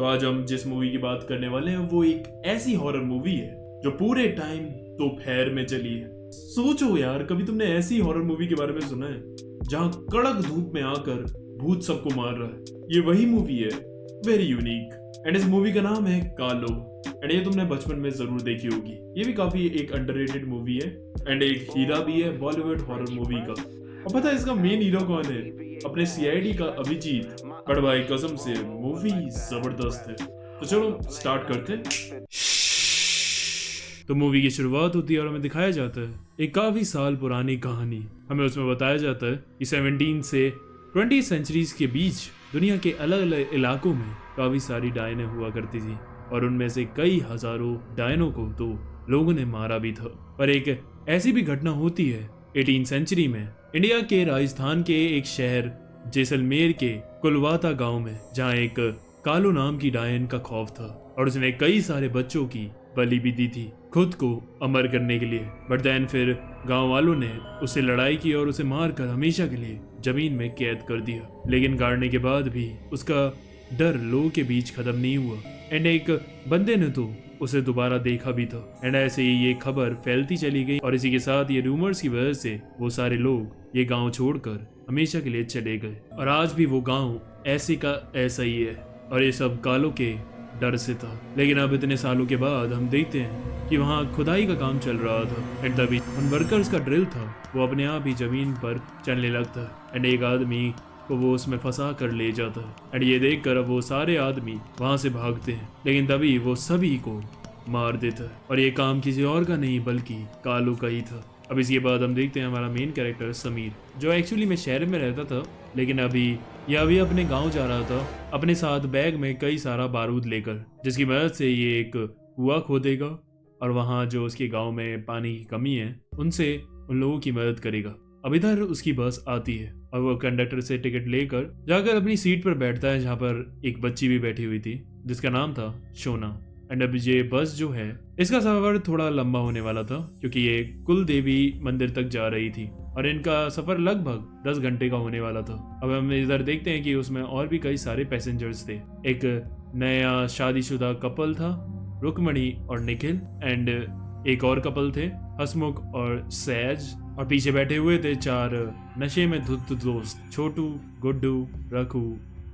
तो आज हम जिस मूवी की बात करने वाले हैं वो एक ऐसी हॉरर मूवी है जो पूरे टाइम दोपहर में चली है। सोचो यार, कभी तुमने ऐसी हॉरर मूवी के बारे में सुना है जहां कड़क धूप में आकर भूत सबको मार रहा है? ये वही मूवी है, वेरी यूनिक। एंड इस मूवी का नाम है कालो। एंड ये तुमने बचपन में जरूर देखी होगी। ये भी काफी एक अंडररेटेड मूवी है एंड एक हीरा भी है बॉलीवुड हॉरर मूवी का। और पता है इसका मेन हीरो कौन है? अपने सीआईडी का अभिजीत। पर भाई कसम से मूवी जबरदस्त है। तो चलो स्टार्ट करते हैं। तो मूवी की शुरुआत होती है और हमें दिखाया जाता है एक काफी साल पुरानी कहानी। हमें उसमें बताया जाता है कि 17 से 20 सेंचुरीज के बीच दुनिया के अलग अलग इलाकों में काफी सारी डायनें हुआ करती थी और उनमें से कई हजारों डायनों को तो लोगों ने मारा भी था। पर एक ऐसी भी घटना होती है 18 सेंचुरी में इंडिया के राजस्थान के एक शहर जैसलमेर के कुलवाता गांव में, जहां एक कालो नाम की डायन का खौफ था और उसने कई सारे बच्चों की बलि भी दी थी खुद को अमर करने के लिए। बट देन फिर गांव वालों ने उससे लड़ाई की और उसे मारकर हमेशा के लिए जमीन में कैद कर दिया। लेकिन गाड़ने के बाद भी उसका डर लोगों के बीच खत्म नहीं हुआ एंड एक बंदे ने तो उसे दोबारा देखा भी था। एंड ऐसे ही ये खबर फैलती चली गई और इसी के साथ ये रूमर्स की वजह से वो सारे लोग ये गांव छोड़कर हमेशा के लिए चले गए। और आज भी वो गांव ऐसे का ऐसा ही है और ये सब कालों के डर से था। लेकिन अब इतने सालों के बाद हम देखते हैं कि वहाँ खुदाई का काम चल रहा था एंड तभी उन वर्कर्स का ड्रिल था वो अपने आप ही जमीन पर चलने लगता है एंड एक आदमी को वो उसमें फंसा कर ले जाता है। एंड ये देखकर अब वो सारे आदमी वहाँ से भागते हैं, लेकिन तभी वो सभी को मार देता है और ये काम किसी और का नहीं बल्कि कालू का ही था। अब इसके बाद हम देखते हैं हमारा मेन कैरेक्टर समीर, जो एक्चुअली में शहर में रहता था लेकिन अभी अपने गांव जा रहा था अपने साथ बैग में कई सारा बारूद लेकर, जिसकी मदद से ये एक कुआं खोदेगा और वहाँ जो उसके गांव में पानी की कमी है उनसे उन लोगों की मदद करेगा। अब इधर उसकी बस आती है और वो कंडक्टर से टिकट लेकर जाकर अपनी सीट पर बैठता है, जहाँ पर एक बच्ची भी बैठी हुई थी जिसका नाम था शोना। एंड अब ये बस जो है इसका सफर थोड़ा लंबा होने वाला था क्योंकि ये कुल देवी मंदिर तक जा रही थी और इनका सफर लगभग 10 घंटे का होने वाला था। अब हम इधर देखते हैं कि उसमें और भी कई सारे पैसेंजर्स थे। एक नया शादीशुदा कपल था, रुकमणी और निखिल, एंड एक और कपल थे, हसमुख और सैज, और पीछे बैठे हुए थे 4 नशे में धुत दोस्त, छोटू, गुड्डू, रघु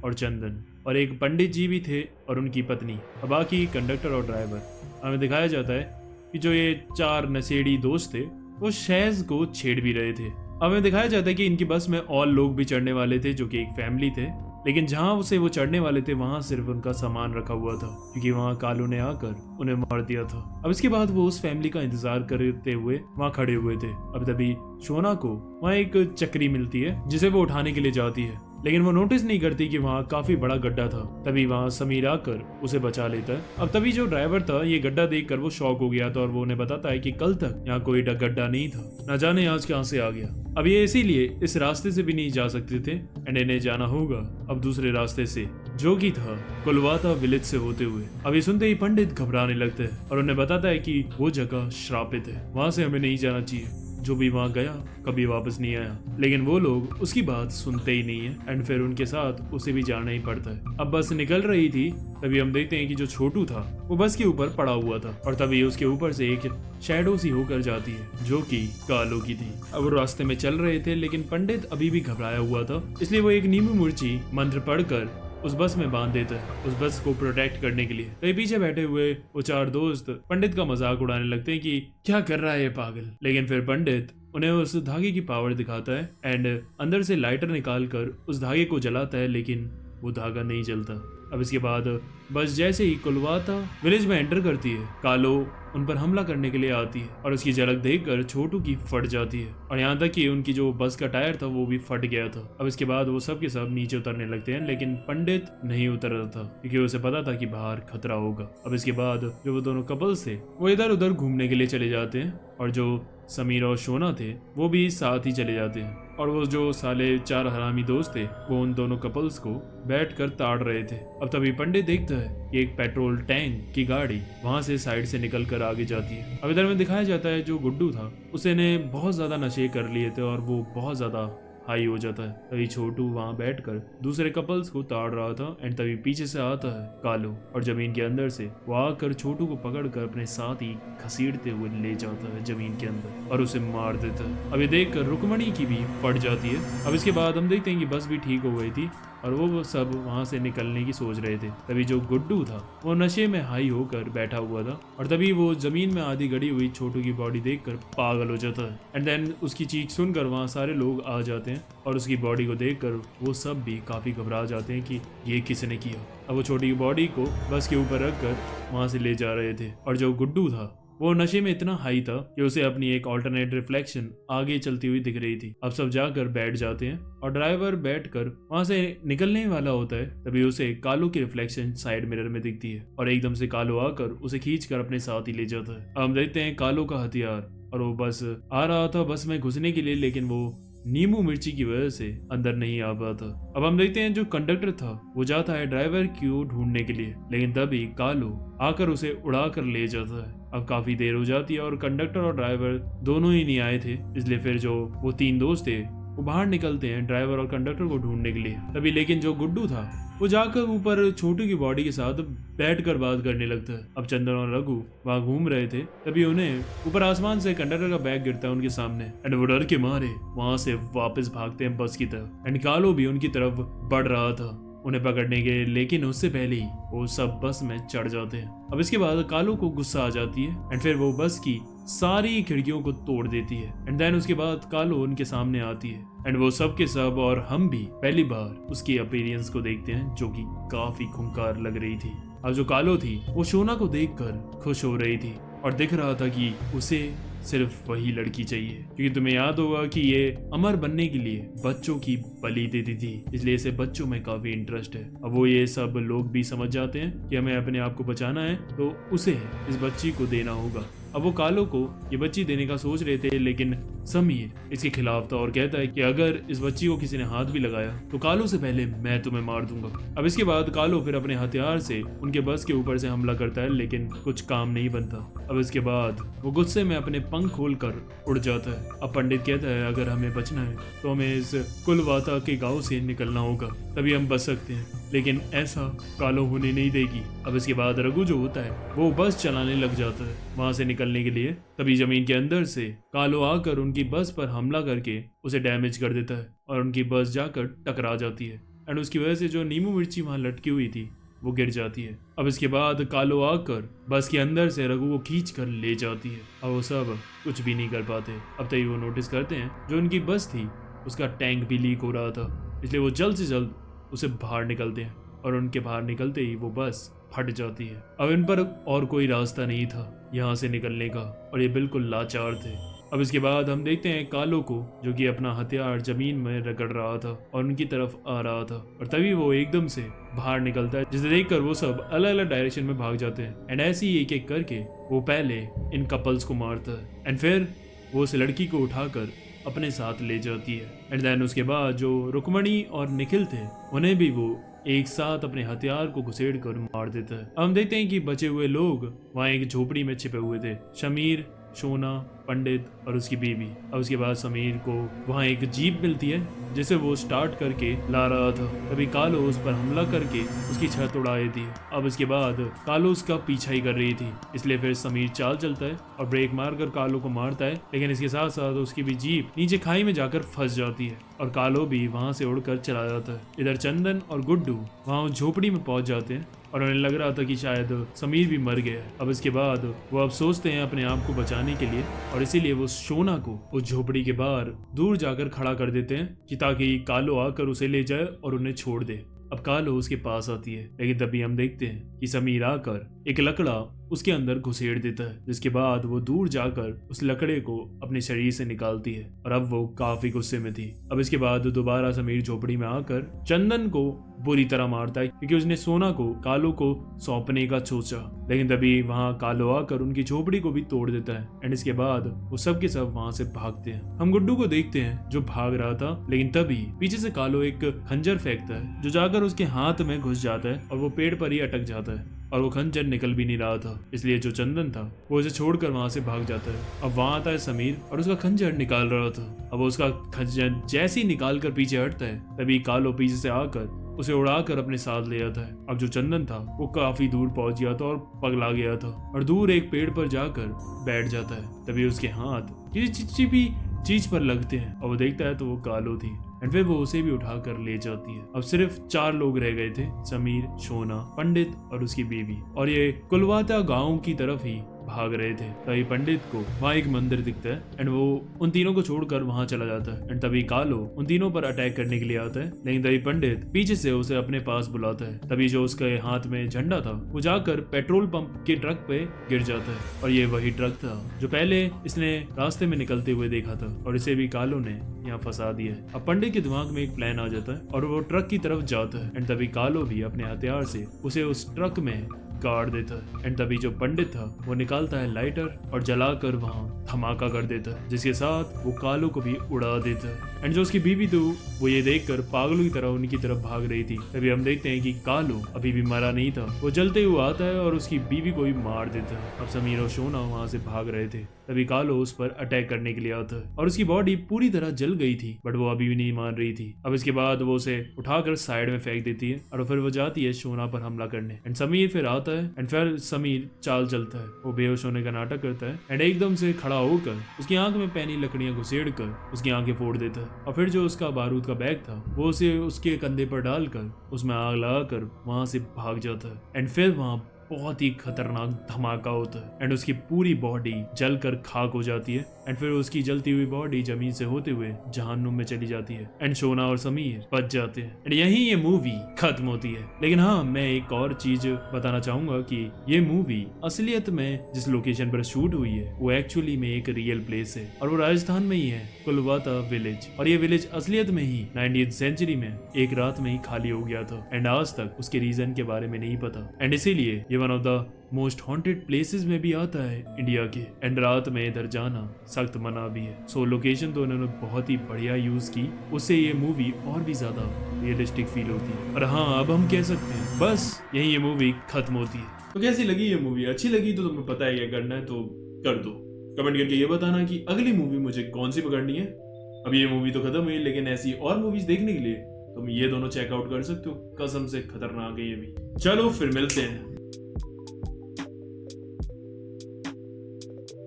और चंदन, और एक पंडित जी भी थे और उनकी पत्नी। और बाकी कंडक्टर और ड्राइवर। हमें दिखाया जाता है कि जो ये 4 नशेड़ी दोस्त थे वो शहज को छेड़ भी रहे थे। हमें दिखाया जाता है कि इनकी बस में और लोग भी चढ़ने वाले थे जो कि एक फैमिली थे, लेकिन जहां उसे वो चढ़ने वाले थे वहां सिर्फ उनका सामान रखा हुआ था क्योंकि वहां कालू ने आकर उन्हें मार दिया था। अब इसके बाद वो उस फैमिली का इंतजार करते हुए वहां खड़े हुए थे। अब तभी शोना को वहां एक चक्री मिलती है जिसे वो उठाने के लिए जाती है, लेकिन वो नोटिस नहीं करती कि वहाँ काफी बड़ा गड्ढा था। तभी वहाँ समीर आकर उसे बचा लेता है। अब तभी जो ड्राइवर था ये गड्ढा देखकर वो शॉक हो गया था और वो उन्हें बताता है कि कल तक यहाँ कोई गड्ढा नहीं था, न जाने आज कहाँ से आ गया। अब ये इसीलिए इस रास्ते से भी नहीं जा सकते थे एंड इन्हें जाना होगा अब दूसरे रास्ते से, जो कि था कुलवाता विलेज से होते हुए। अब ये सुनते ही पंडित घबराने लगते हैं और उन्हें बताता है कि वो जगह श्रापित है, वहां से हमें नहीं जाना चाहिए, जो भी वहां गया कभी वापस नहीं आया। लेकिन वो लोग उसकी बात सुनते ही नहीं है एंड फिर उनके साथ उसे भी जाना ही पड़ता है। अब बस निकल रही थी तभी हम देखते हैं कि जो छोटू था वो बस के ऊपर पड़ा हुआ था और तभी उसके ऊपर से एक शैडो सी होकर जाती है जो कि कालो की थी। अब वो रास्ते में चल रहे थे लेकिन पंडित अभी भी घबराया हुआ था, इसलिए वो एक नींबू मिर्ची मंत्र पढ़कर उस बस में बांध देता है उस बस को प्रोटेक्ट करने के लिए। तो पीछे बैठे हुए वो 4 दोस्त पंडित का मजाक उड़ाने लगते हैं कि क्या कर रहा है ये पागल। लेकिन फिर पंडित उन्हें उस धागे की पावर दिखाता है एंड अंदर से लाइटर निकालकर उस धागे को जलाता है, लेकिन वो धागा नहीं जलता। अब इसके बाद बस जैसे ही कुलवाता विलेज में एंटर करती है, कालो उन पर हमला करने के लिए आती है और उसकी झलक देखकर छोटू की फट जाती है और यहाँ तक कि उनकी जो बस का टायर था वो भी फट गया था। अब इसके बाद वो सब के सब नीचे उतरने लगते हैं, लेकिन पंडित नहीं उतर रहा था क्योंकि उसे पता था कि बाहर खतरा होगा। अब इसके बाद जो वो दोनों कपल्स थे वो इधर उधर घूमने के लिए चले जाते हैं और जो समीर और शोना थे वो भी साथ ही चले जाते हैं और वो जो साले 4 हरामी दोस्त थे वो उन दोनों कपल्स को बैठकर ताड़ रहे थे। अब तभी पंडित देखता है कि एक पेट्रोल टैंक की गाड़ी वहां से साइड से निकल कर आगे जाती है। अब इधर में दिखाया जाता है जो गुड्डू था उसे ने बहुत ज्यादा नशे कर लिए थे और वो बहुत ज्यादा हाई हो जाता है। तभी छोटू वहाँ बैठकर दूसरे कपल्स को ताड़ रहा था एंड तभी पीछे से आता है कालू और जमीन के अंदर से वो आकर छोटू को पकड़कर अपने साथ ही घसीटते हुए ले जाता है जमीन के अंदर और उसे मार देता है। अब ये देखकर रुक्मणी की भी फट जाती है। अब इसके बाद हम देखते हैं कि बस भी ठीक हो गई थी और वो सब वहाँ से निकलने की सोच रहे थे। तभी जो गुड्डू था वो नशे में हाई होकर बैठा हुआ था और तभी वो जमीन में आधी गड़ी हुई छोटू की बॉडी देखकर पागल हो जाता है एंड देन उसकी चीख सुनकर वहाँ सारे लोग आ जाते हैं और उसकी बॉडी को देखकर वो सब भी काफी घबरा जाते हैं कि ये किसने किया। अब वो छोटी बॉडी को बस के ऊपर रखकर वहाँ से ले जा रहे थे और जो गुड्डू था वो नशे में इतना हाई था कि उसे अपनी एक ऑल्टरनेट रिफ्लेक्शन आगे चलती हुई दिख रही थी। अब सब जाकर बैठ जाते हैं और ड्राइवर बैठकर वहां से निकलने वाला होता है। तभी उसे कालू की रिफ्लेक्शन साइड मिरर में दिखती है और एकदम से कालू आकर उसे खींचकर अपने साथ ही ले जाता है। अब हम देखते हैं कालू का हथियार और वो बस आ रहा था बस में घुसने के लिए, लेकिन वो नींबू मिर्ची की वजह से अंदर नहीं आ पाता। अब हम देखते हैं जो कंडक्टर था वो जाता है ड्राइवर को ढूंढने के लिए, लेकिन तभी कालू आकर उसे उड़ा कर ले जाता है। अब काफी देर हो जाती है और कंडक्टर और ड्राइवर दोनों ही नहीं आए थे, इसलिए फिर जो वो तीन दोस्त थे वो बाहर निकलते हैं ड्राइवर और कंडक्टर को ढूंढने के लिए। तभी लेकिन जो गुड्डू था वो जाकर ऊपर छोटू की बॉडी के साथ बैठकर बात करने लगता है। अब चंदन और रघु वहाँ घूम रहे थे, तभी उन्हें ऊपर आसमान से कंडक्टर का बैग गिरता है उनके सामने एंड वो डर के मारे वहां से वापस भागते हैं बस की तरफ एंड कालू भी उनकी तरफ बढ़ रहा था उन्हें पकड़ने के, लेकिन उससे पहले ही वो सब बस में चढ़ जाते हैं। अब इसके बाद कालू को गुस्सा आ जाती है एंड फिर वो बस की सारी खिड़कियों को तोड़ देती है एंड देन उसके बाद कालू उनके सामने आती है एंड वो सब के सब और हम भी पहली बार उसकी अपीयरेंस को देखते हैं जो कि काफी खूंखार लग रही थी। अब जो कालू थी वो शोना को देखकर खुश हो रही थी और दिख रहा था कि उसे सिर्फ वही लड़की चाहिए, क्योंकि तुम्हें याद होगा कि ये अमर बनने के लिए बच्चों की बलि देती थी, इसलिए इसे बच्चों में काफी इंटरेस्ट है। अब वो ये सब लोग भी समझ जाते हैं कि हमें अपने आप को बचाना है तो उसे इस बच्ची को देना होगा। अब वो कालू को ये बच्ची देने का सोच रहे थे, लेकिन समीर इसके खिलाफ था और कहता है कि अगर इस बच्ची को किसी ने हाथ भी लगाया तो कालू से पहले मैं तुम्हें मार दूंगा। अब इसके बाद कालू फिर अपने हथियार से उनके बस के ऊपर से हमला करता है, लेकिन कुछ काम नहीं बनता। अब इसके बाद वो गुस्से में अपने पंख खोलकर उड़ जाता है। अब पंडित कहता है अगर हमें बचना है तो हमें इस कुलवाता के गांव से निकलना होगा, तभी हम बच सकते हैं, लेकिन ऐसा कालू होने नहीं देगी। अब इसके बाद रघु जो होता है वो बस चलाने लग जाता है वहां से निकलने के लिए। तभी जमीन के अंदर से कालू आकर उनकी बस पर हमला करके उसे डैमेज कर देता है और उनकी बस जाकर टकरा जाती है एंड उसकी वजह से जो नींबू मिर्ची वहां लटकी हुई थी वो गिर जाती है। अब इसके बाद कालू आकर बस के अंदर से रघु को खींच कर ले जाती है और वो सब कुछ भी नहीं कर पाते। अब तभी वो नोटिस करते हैं जो उनकी बस थी उसका टैंक भी लीक हो रहा था, इसलिए वो जल्द से जल्द उसे बाहर निकलते हैं और उनके बाहर निकलते ही वो बस फट जाती है। अब इन पर और कोई रास्ता नहीं था यहाँ से निकलने का और ये बिल्कुल लाचार थे। अब इसके बाद हम देखते हैं कालू को जो कि अपना हथियार जमीन में रगड़ रहा था और उनकी तरफ आ रहा था और तभी वो एकदम से बाहर निकलता है, जिसे देखकर वो सब अलग अलग डायरेक्शन में भाग जाते हैं एंड ऐसे ही एक एक करके वो पहले इन कपल्स को मारता है एंड फिर वो उस लड़की को उठाकर अपने साथ ले जाती है एंड देन उसके बाद जो रुक्मणी और निखिल थे उन्हें भी वो एक साथ अपने हथियार को घुसेड़ कर मार देता है। हम देखते हैं कि बचे हुए लोग वहाँ एक झोपड़ी में छिपे हुए थे, शमीर, शोना, पंडित और उसकी बीवी। अब उसके बाद समीर को वहाँ एक जीप मिलती है जिसे वो स्टार्ट करके ला रहा था, तभी कालू उस पर हमला करके उसकी छत उड़ा देती है। अब इसके बाद कालू उसका पीछा ही कर रही थी, इसलिए फिर समीर चाल चलता है और ब्रेक मारकर कालू को मारता है, लेकिन इसके साथ साथ उसकी भी जीप नीचे खाई में जाकर फंस जाती है और कालू भी वहाँ से उड़कर चला जाता है। इधर चंदन और गुड्डू वहाँ झोपड़ी में पहुंच जाते हैं और उन्हें लग रहा था कि शायद समीर भी मर गया है। अब इसके बाद वो अब सोचते हैं अपने आप को बचाने के लिए और इसीलिए वो शोना को उस झोपड़ी के बाहर दूर जाकर खड़ा कर देते हैं कि ताकि कालू आकर उसे ले जाए और उन्हें छोड़ दे। अब कालू उसके पास आती है, लेकिन तभी हम देखते हैं कि समीर आकर एक लकड़ा उसके अंदर घुसेड़ देता है, जिसके बाद वो दूर जाकर उस लकड़े को अपने शरीर से निकालती है और अब वो काफी गुस्से में थी। अब इसके बाद दोबारा समीर झोपड़ी में आकर चंदन को बुरी तरह मारता है क्योंकि उसने सोना को कालू को सौंपने का सोचा, लेकिन तभी वहाँ कालू आकर उनकी झोपड़ी को भी तोड़ देता है एंड इसके बाद वो सब के सब वहाँ से भागते हैं। हम गुड्डू को देखते हैं जो भाग रहा था, लेकिन तभी पीछे से कालू एक खंजर फेंकता है जो जाकर उसके हाथ में घुस जाता है और वो पेड़ पर ही अटक जाता है। और वो खंजर निकल भी नहीं रहा था, इसलिए जो चंदन था वो उसे छोड़कर वहां से भाग जाता है। अब वहां आता है समीर और उसका खंजर निकाल रहा था। अब वो उसका खंजर जैसे ही निकाल कर पीछे हटता है तभी कालो पीछे से आकर उसे उड़ाकर अपने साथ ले आता है। अब जो चंदन था वो काफी दूर पहुंच गया था और पगला गया था और दूर एक पेड़ पर जाकर बैठ जाता है। तभी उसके हाथ किसी चिपचिपी चीज पर लगते हैं और वो देखता है तो वो कालो थी एंड फिर वो उसे भी उठाकर ले जाती है। अब सिर्फ 4 लोग रह गए थे, समीर, शोना, पंडित और उसकी बीवी, और ये कुलवाता गांव की तरफ ही भाग रहे थे। तभी पंडित को वहाँ एक मंदिर दिखता है एंड वो उन तीनों को छोड़कर वहाँ चला जाता है एंड तभी कालो उन तीनों पर अटैक करने के लिए आता है, लेकिन तभी पंडित पीछे से उसे अपने पास बुलाता है। तभी जो उसके हाथ में झंडा था वो जाकर पेट्रोल पंप के ट्रक पे गिर जाता है और ये वही ट्रक था जो पहले इसने रास्ते में निकलते हुए देखा था और इसे भी कालो ने यहाँ फंसा दिया है। अब पंडित के दिमाग में एक प्लान आ जाता है और वो ट्रक की तरफ जाता है एंड तभी कालो भी अपने हथियार से उसे उस ट्रक में गाड़ देता है एंड तभी जो पंडित था वो निकालता है लाइटर और जलाकर वहां धमाका कर देता है, जिसके साथ वो कालो को भी उड़ा देता है। एंड जो उसकी बीवी थी वो ये देखकर पागलों की तरह उनकी तरफ भाग रही थी। तभी हम देखते हैं कि कालो अभी भी मरा नहीं था, वो जलते हुए आता है और उसकी बीवी को भी मार देता है। अब समीर और शोना वहां से भाग रहे थे, तभी कालो उस पर अटैक करने के लिए आता है और उसकी बॉडी पूरी तरह जल गई थी बट वो अभी भी नहीं मान रही थी। अब इसके बाद वो उसे उठाकर साइड में फेंक देती है और फिर वो जाती है शोना पर हमला करने एंड समीर फिर आता है एंड फिर समीर चाल चलता है, वो बेहोश होने का नाटक करता है एंड एकदम से खड़ा होकर उसकी आंख में पैनी लकड़ियां घुसेड़ कर उसकी आंखें फोड़ देता है और फिर जो उसका बारूद का बैग था वो उसे उसके कंधे पर डालकर उसमें आग लगाकर वहां से भाग जाता है एंड फिर वहां बहुत ही खतरनाक धमाका होता है एंड उसकी पूरी बॉडी जलकर खाक हो जाती है एंड फिर उसकी जलती हुई बॉडी जमीन से होते हुए जहन्नुम में चली जाती है एंड शोना और समीर बच जाते हैं एंड यही ये मूवी खत्म होती है। लेकिन हाँ, मैं एक और चीज बताना चाहूंगा कि ये मूवी असलियत में जिस लोकेशन पर शूट हुई है वो एक्चुअली में एक रियल प्लेस है और वो राजस्थान में ही है, कुलवाता विलेज। और ये विलेज असलियत में ही 19th सेंचुरी में एक रात में ही खाली हो गया था एंड आज तक उसके रीजन के बारे में नहीं पता एंड इसीलिए ये one of the most haunted places में भी आता है इंडिया के एंड रात में इधर जाना सख्त मना भी है। सो लोकेशन तो उन्होंने बहुत ही बढ़िया यूज की, उससे ये मूवी और भी ज्यादा रियलिस्टिक फील होती है। और हाँ, अब हम कह सकते हैं बस यही ये मूवी खत्म होती है। तो कैसी लगी ये मूवी? अच्छी लगी तो तुम्हें पता है क्या करना है, तो कर दो। कमेंट करके ये बताना कि अगली मूवी मुझे कौन सी पकड़नी है। अब ये मूवी तो खत्म हुई, लेकिन ऐसी और मूवीज देखने के लिए तुम ये दोनों चेकआउट कर सकते हो, कसम से खतरनाक है ये भी। चलो फिर मिलते हैं।